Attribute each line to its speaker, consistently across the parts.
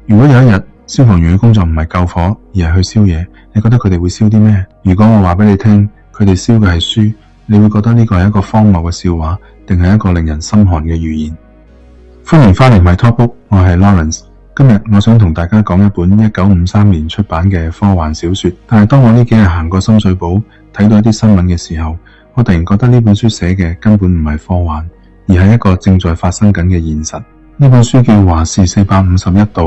Speaker 1: 如果有一日消防員嘅工作唔係救火，而係去燒嘢，你覺得佢哋會燒啲咩？如果我話俾你聽，佢哋燒嘅係書，你會覺得呢個係一個荒謬嘅笑話，定係一個令人心寒嘅預言？歡迎翻嚟 My Talk Book， 我係 Lawrence。今日我想同大家講一本1953年出版嘅科幻小說，但係當我呢幾日行過深水埗，睇到一啲新聞嘅時候，我突然覺得呢本書寫嘅根本唔係科幻，而係一個正在發生緊嘅現實。呢本書叫《華氏451度》，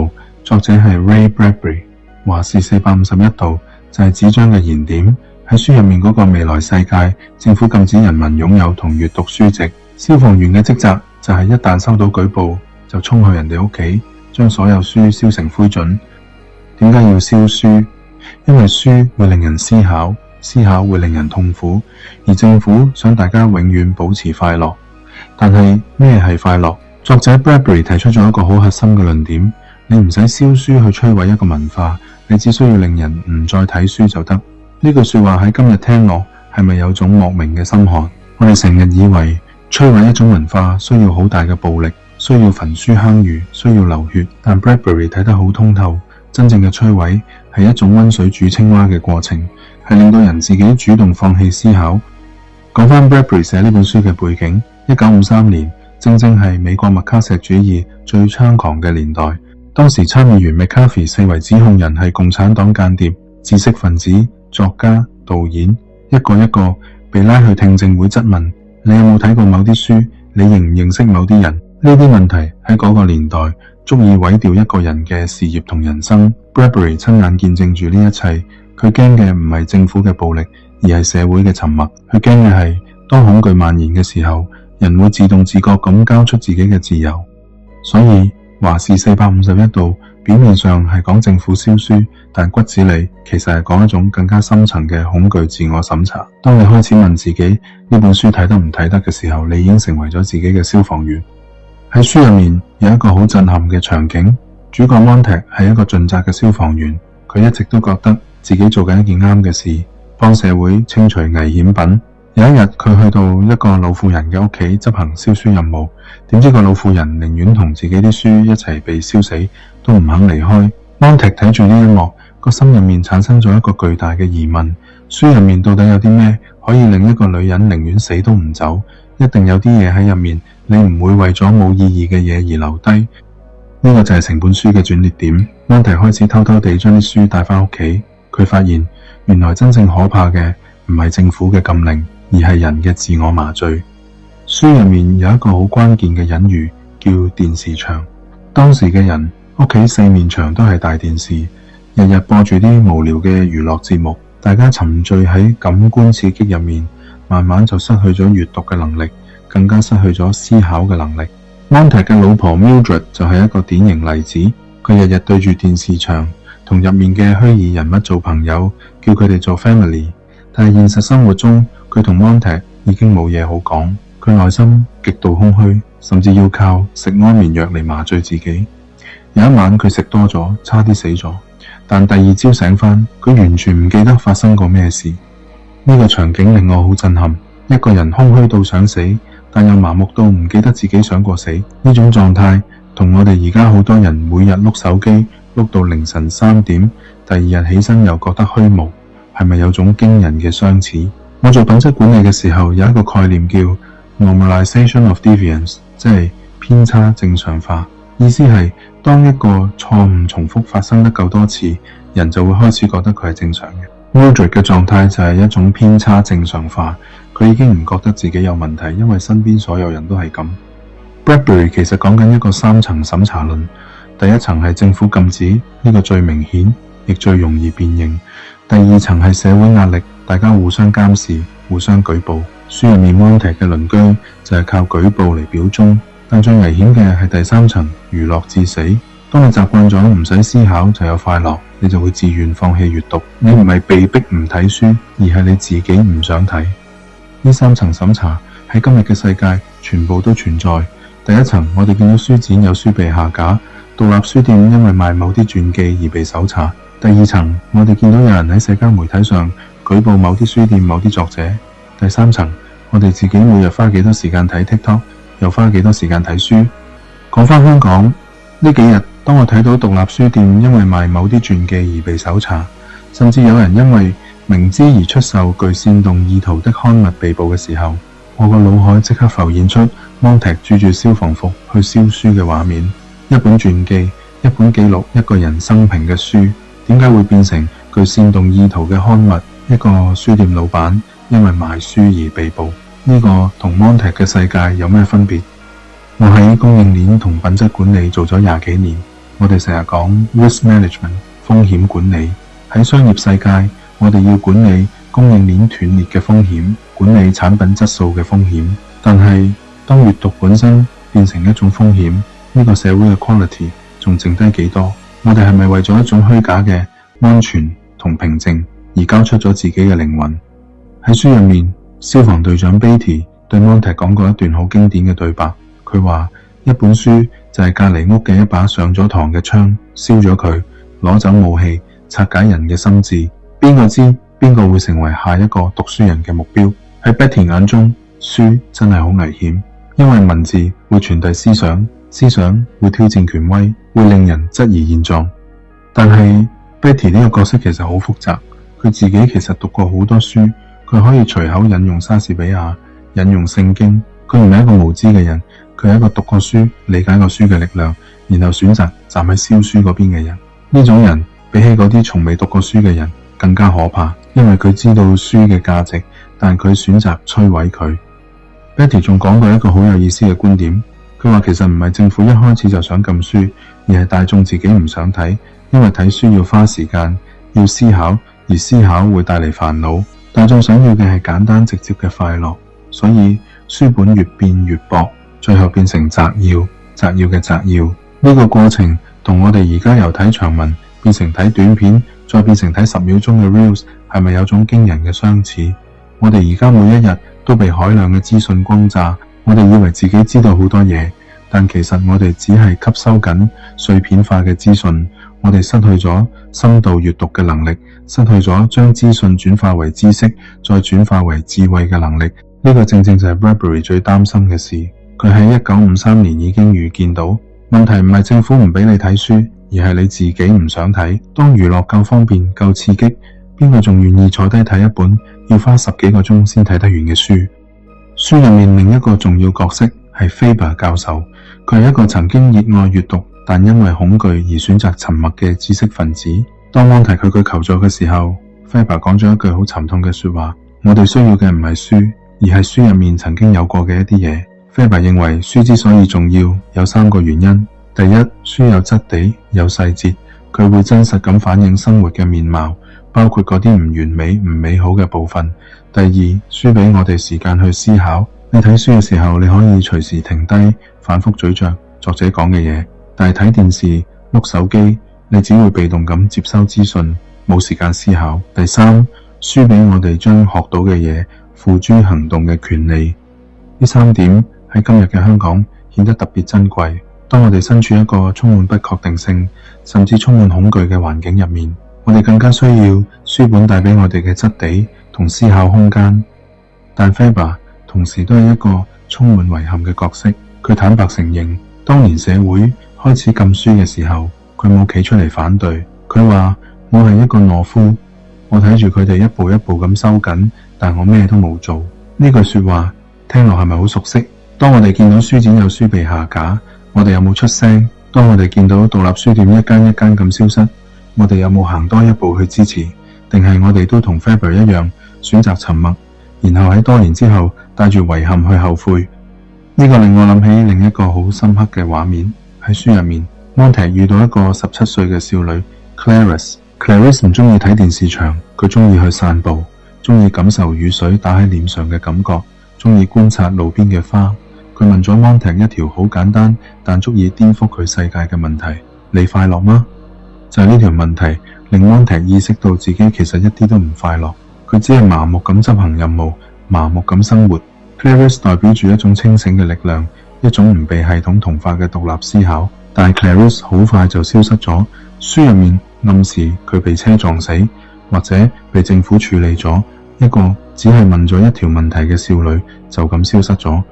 Speaker 1: 作者係 Ray Bradbury。華氏451度就係紙張嘅燃點。喺書入面嗰個未來世界，政府禁止人民擁有同閱讀書籍。消防員嘅職責就係一旦收到舉報，就衝去人哋屋企，將所有書燒成灰燼。點解要燒書？因為書會令人思考，思考會令人痛苦，而政府想大家永遠保持快樂。但係咩係快樂？作者 Bradbury 提出咗一個好核心嘅論點：你唔使燒書去摧毀一個文化，你只需要令人唔再睇書就得。呢句說話喺今日聽落係咪有種莫名嘅心寒？我哋成日以為摧毀一種文化需要好大嘅暴力，需要焚書坑儒，需要流血。但 Bradbury 睇得好通透，真正嘅摧毀係一種溫水煮青蛙嘅過程，係令到人自己主動放棄思考。講返 Bradbury 寫呢本書嘅背景，1953年正正係美國麥卡錫主義最猖狂嘅年代。當時參議員 McCarthy 四圍指控人係共產黨間諜、知識分子、作家、導演，一個一個被拉去聽證會質問：你有冇睇過某啲書？你認唔認識某啲人？呢啲問題喺嗰個年代足以毀掉一個人嘅事業同人生。Bradbury 親眼見證住呢一切，佢驚嘅唔係政府嘅暴力，而係社會嘅沉默。佢驚嘅係當恐懼蔓延嘅時候，人會自動自覺咁交出自己嘅自由。所以華氏451度表面上係講政府燒書，但骨子裏其實係講一種更加深層嘅恐懼自我審查。當你開始問自己呢本書睇得唔睇得嘅時候，你已經成為咗自己嘅消防員。喺書入面有一個好震撼嘅場景，主角 Montague 係一個盡責嘅消防員，佢一直都覺得自己做緊一件啱嘅事，幫社會清除危險品。有一日佢去到一個老婦人嘅屋企執行燒書任務，點知個老婦人寧願同自己啲書一齊被燒死，都唔肯離開。Montague 睇住呢一幕，個心入面產生咗一個巨大嘅疑問：書入面到底有啲咩可以令一個女人寧願死都唔走？一定有啲嘢喺入面，你唔會為咗冇意義嘅嘢而留低。呢個就係成本書嘅轉捩點。Montague 開始偷偷地將啲書帶返屋企，佢發現原來真正可怕嘅唔係政府嘅禁令，而係人嘅自我麻醉。書入面有一個好關鍵嘅隱喻，叫電視牆。當時嘅人屋企四面牆都係大電視，日日播住啲無聊嘅娛樂節目，大家沉醉喺感官刺激入面，慢慢就失去咗閱讀嘅能力，更加失去咗思考嘅能力。Montague 嘅老婆 Mildred 就係一個典型例子，佢日日對住電視牆，同入面嘅虛擬人物做朋友，叫佢哋做 family。但係現實生活中，佢同 Montague 已經冇嘢好講，佢內心極度空虛，甚至要靠食安眠藥嚟麻醉自己。有一晚佢食多咗，差啲死咗，但第二朝醒返，佢完全唔記得發生過咩事。呢個場景令我好震撼，一個人空虛到想死，但又麻木到唔記得自己想過死。呢種狀態同我哋而家好多人每日碌手機碌到凌晨3點，第二日起身又覺得虛無，係咪有種驚人嘅相似？我做品質管理嘅時候，有一個概念叫 normalization of deviance， 即係偏差正常化。意思係當一個錯誤重複發生得夠多次，人就會開始覺得佢係正常嘅。Mildred 嘅狀態就係一種偏差正常化，佢已經唔覺得自己有問題，因為身邊所有人都係咁。Bradbury 其實講緊一個3層審查論，第一層係政府禁止，呢個最明顯，亦最容易辨認。第二層係社會壓力，大家互相監視、互相舉報。書入面 Montague 嘅鄰居就係靠舉報嚟表忠，但最危險嘅係第3層娛樂至死。當你習慣咗唔使思考就有快樂，你就會自願放棄閱讀。你唔係被逼唔睇書，而係你自己唔想睇。呢3層審查喺今日嘅世界全部都存在。第一層，我哋見到書展有書被下架，獨立書店因為賣某啲傳記而被搜查。第二層，我哋見到有人喺社交媒體上舉報某啲書店、某啲作者。第3層，我哋自己每日花幾多時間睇 TikTok， 又花幾多時間睇書。講返香港，呢幾日當我睇到獨立書店因為賣某啲傳記而被搜查，甚至有人因為明知而出售具煽動意圖的刊物被捕嘅時候，我個腦海即刻浮現出蒙踢著住消防服去燒書嘅畫面。一本傳記，一本記錄一個人生平嘅書，點解會變成具煽動意圖嘅刊物？一個書店老闆因為賣書而被捕，呢個同蒙踢嘅世界有咩分別？我喺供應鏈同品質管理做咗20幾年，我哋成日講 risk management 風險管理。喺商業世界，我哋要管理供應鏈斷裂嘅風險，管理產品質素嘅風險。但係當閱讀本身變成一種風險，呢個社會嘅 quality 仲剩低幾多？我哋係咪為咗一種虛假嘅安全同平靜而交出咗自己嘅靈魂？喺書入面，消防隊長 Beatty 對 Montague 講過一段好經典嘅對白。佢話一本書就係隔籬屋嘅一把上咗膛嘅槍，燒咗佢，攞走武器，拆解人嘅心智。邊個知邊個會成為下一個讀書人嘅目標？喺 Beatty 眼中，書真係好危險，因為文字會傳遞思想，思想會挑戰權威，會令人質疑現狀。但係 Beatty 呢個角色其實好複雜，佢自己其實讀過好多書，佢可以隨口引用莎士比亞，引用聖經。佢唔係一個無知嘅人，佢係一個讀過書、理解過書嘅力量，然後選擇站喺燒書嗰邊嘅人。呢種人比起嗰啲從未讀過書嘅人更加可怕，因為佢知道書嘅價值，但佢選擇摧毀佢。Beatty 仲講過一個好有意思嘅觀點，佢話其實唔係政府一開始就想禁書，而係大眾自己唔想睇，因為睇書要花時間，要思考，而思考會帶嚟煩惱。大眾想要嘅係簡單直接嘅快樂，所以書本越變越薄，最後變成摘要，摘要嘅摘要。呢個過程同我哋而家由睇長文變成睇短片，再變成睇10秒鐘嘅 reels， 係咪有種驚人嘅相似？我哋而家每一日都被海量嘅資訊轟炸，我哋以為自己知道好多嘢，但其實我哋只係吸收緊碎片化嘅資訊，我哋失去咗深度閱讀嘅能力，失去咗將資訊轉化為知識，再轉化為智慧嘅能力。呢個正正就係 Bradbury 最擔心嘅事。佢喺1953年已經預見到，問題唔係政府唔俾你睇書，而係你自己唔想睇。當娛樂夠方便、夠刺激，邊個仲願意坐低睇一本要花10幾個鐘先睇得完嘅書？書入面另一個重要角色係 Faber 教授，佢係一個曾經熱愛閱讀，但因為恐懼而選擇沉默嘅知識分子。當安提佢求助嘅時候， Faber 講咗一句好沉痛嘅說話：我哋需要嘅唔係書，而係書入面曾經有過嘅一啲嘢。Faber 認為書之所以重要，有3個原因。第一，書有質地，有細節，佢會真實咁反映生活嘅面貌，包括嗰啲唔完美、唔美好嘅部分。第二，書俾我哋時間去思考。你睇書嘅時候，你可以隨時停低，反覆咀嚼作者講嘅嘢。但係睇電視、碌手機，你只會被動咁接收資訊，冇時間思考。第三，書俾我哋將學到嘅嘢付諸行動嘅權利。呢3點喺今日嘅香港顯得特別珍貴。當我哋身處一個充滿不確定性，甚至充滿恐懼嘅環境入面，我哋更加需要書本帶俾我哋嘅質地同思考空間。但 Faber 同時都係一個充滿遺憾嘅角色。佢坦白承認，當年社會開始禁書嘅時候，佢冇企出嚟反對。佢話：我係一個懦夫，我睇住佢哋一步一步咁收緊，但我咩都冇做。呢句說話聽落係咪好熟悉？當我哋見到書展有書被下架，我哋有冇出聲？當我哋見到獨立書店一間一間咁消失，我哋有冇行多一步去支持？定係我哋都同 Faber 一樣選擇沉默，然後喺多年之後帶住遺憾去後悔？呢個令我諗起另一個好深刻嘅畫面。喺書入面， Montague 遇到一個17歲嘅少女 Clarice 唔中意睇電視牆，佢中意去散步，中意感受雨水打喺臉上嘅感覺，中意觀察路邊嘅花。佢問咗 Montague 一條好簡單但足以顛覆佢世界嘅問題：你快樂嗎？就係呢條問題令 Montague 意識到自己其實一啲都唔快樂。佢只係麻木咁執行任務，麻木咁生活。Clarice 代表住一種清醒嘅力量，一種唔被系統同化嘅獨立思考。但係 Clarice 好快就消失咗。書入面暗示佢被車撞死，或者被政府處理咗。一個只係問咗一條問題嘅少女就咁消失咗。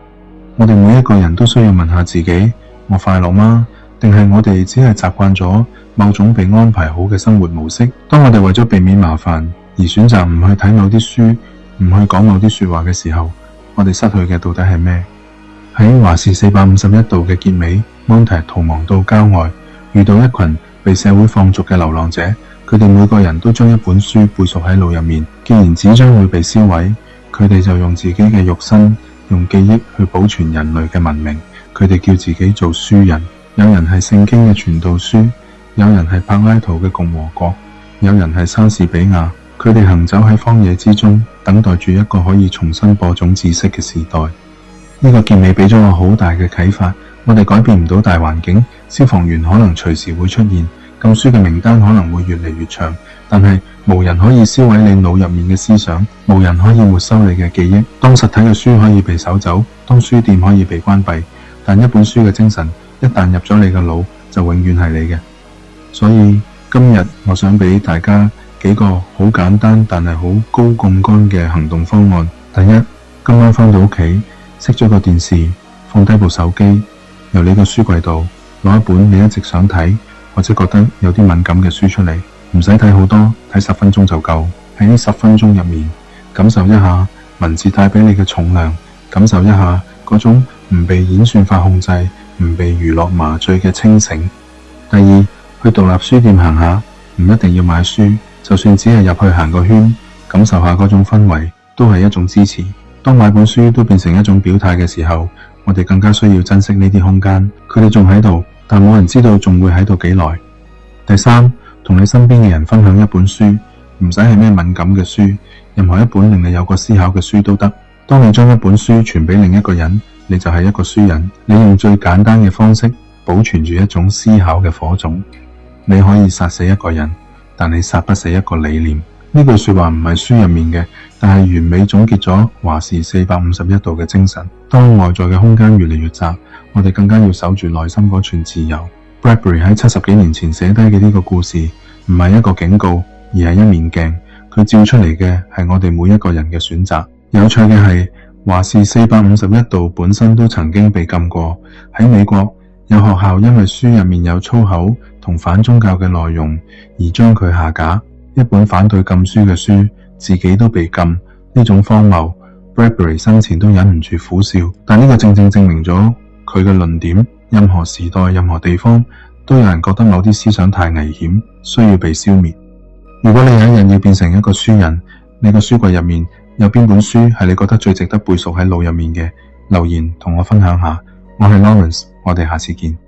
Speaker 1: 我哋每一個人都需要問下自己：我快樂嗎？定係我哋只係習慣咗某種被安排好嘅生活模式？當我哋為咗避免麻煩而選擇唔去睇某啲書，唔去講某啲說話嘅時候，我哋失去嘅到底係咩？喺華氏451度嘅結尾，Montag逃亡到郊外，遇到一群被社會放逐嘅流浪者，佢哋每個人都將一本書背熟喺腦入面。既然紙將會被燒毀，佢哋就用自己嘅肉身，用記憶去保存人類嘅文明。佢哋叫自己做書人。有人係聖經嘅傳道書，有人係柏拉圖嘅共和國，有人係莎士比亞。佢哋行走喺荒野之中，等待住一個可以重新播種知識嘅時代。呢個結尾俾咗我好大嘅啟發。我哋改變唔到大環境，消防員可能隨時會出現，禁書嘅名單可能會越嚟越長，但係無人可以燒毀你腦入面嘅思想，無人可以沒收你嘅記憶。當實體嘅書可以被搜走，當書店可以被關閉，但一本書嘅精神一旦入咗你嘅腦，就永遠係你嘅。所以今日我想俾大家幾個好簡單但係好高槓桿嘅行動方案。第一，今晚返到屋企，熄咗個電視，放低部手機，由你個書櫃度攞一本你一直想睇或者覺得有啲敏感嘅書出嚟，唔使睇好多，睇10分鐘就夠。喺呢10分鐘入面，感受一下文字帶俾你嘅重量，感受一下嗰種唔被演算法控制，唔被娛樂麻醉嘅清醒。第二，去獨立書店行下，唔一定要買書，就算只係入去行個圈，感受下嗰種氛圍，都係一種支持。當買本書都變成一種表態嘅時候，我哋更加需要珍惜呢啲空間。佢哋仲喺度，但冇人知道仲會喺度幾耐。第三，同你身邊嘅人分享一本書，唔使係咩敏感嘅書，任何一本令你有個思考嘅書都得。當你將一本書傳俾另一個人，你就係一個書人。你用最簡單嘅方式保存住一種思考嘅火種。你可以殺死一個人，但你殺不死一個理念。呢句說話唔係書入面嘅，但係完美總結咗華氏451度嘅精神。當外在嘅空間越嚟越窄，我哋更加要守住內心嗰串自由。Bradbury 喺70幾年前寫低嘅呢個故事，唔係一個警告，而係一面鏡。佢照出嚟嘅係我哋每一個人嘅選擇。有趣嘅係，華氏451度本身都曾經被禁過。喺美國，有學校因為書入面有粗口同反宗教嘅內容而將佢下架。一本反對禁書嘅書，自己都被禁，呢種荒謬 Bradbury 生前都忍唔住苦笑。但呢個正正證明咗佢嘅論點，任何時代任何地方都有人覺得某啲思想太危險，需要被消滅。如果你有一日要變成一個書人，你個書櫃入面有邊本書係你覺得最值得背熟喺腦入面嘅？留言同我分享下。我係 Lawrence，我哋下次見。